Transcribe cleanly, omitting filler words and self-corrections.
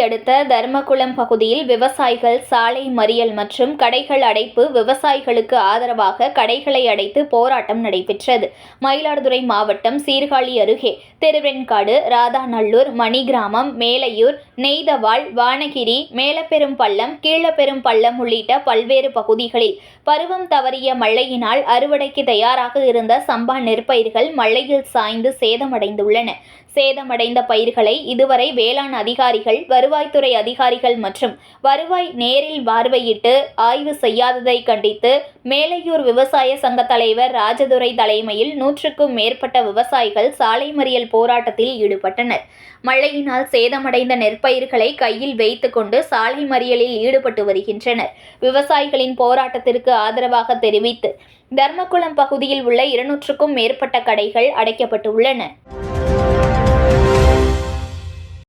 அடுத்த தர்மகுளம் பகுதியில் விவசாயிகள் சாலை மறியல் மற்றும் கடைகள் அடைப்பு. விவசாயிகளுக்கு ஆதரவாக கடைகளை அடைத்து போராட்டம் நடைபெற்றது. மயிலாடுதுறை மாவட்டம் சீர்காழி அருகே திருவெண்காடு, ராதாநல்லூர், மணிகிராமம், மேலையூர், நெய்தவாள், வானகிரி, மேலப்பெரும்பள்ளம், கீழப்பெரும்பள்ளம் உள்ளிட்ட பல்வேறு பகுதிகளில் பருவம் தவறிய மழையினால் அறுவடைக்கு தயாராக இருந்த சம்பா நெற்பயிர்கள் மழையில் சாய்ந்து சேதமடைந்துள்ளன. சேதமடைந்த பயிர்களை இதுவரை வேளாண் அதிகாரிகள், வருவாய்த்துறை அதிகாரிகள் மற்றும் வருவாய் நேரில் பார்வையிட்டு ஆய்வு செய்யாததை கண்டித்து மேலையூர் விவசாய சங்க தலைவர் ராஜதுரை தலைமையில் 100க்கும் மேற்பட்ட விவசாயிகள் சாலை மறியல் போராட்டத்தில் ஈடுபட்டனர். மழையினால் சேதமடைந்த நெற்பயிர்களை கையில் வைத்துக் கொண்டு சாலை மறியலில் ஈடுபட்டு வருகின்றனர். விவசாயிகளின் போராட்டத்திற்கு ஆதரவாக தெரிவித்து தர்மகுளம் பகுதியில் உள்ள 200க்கும் மேற்பட்ட கடைகள் அடைக்கப்பட்டுள்ளன.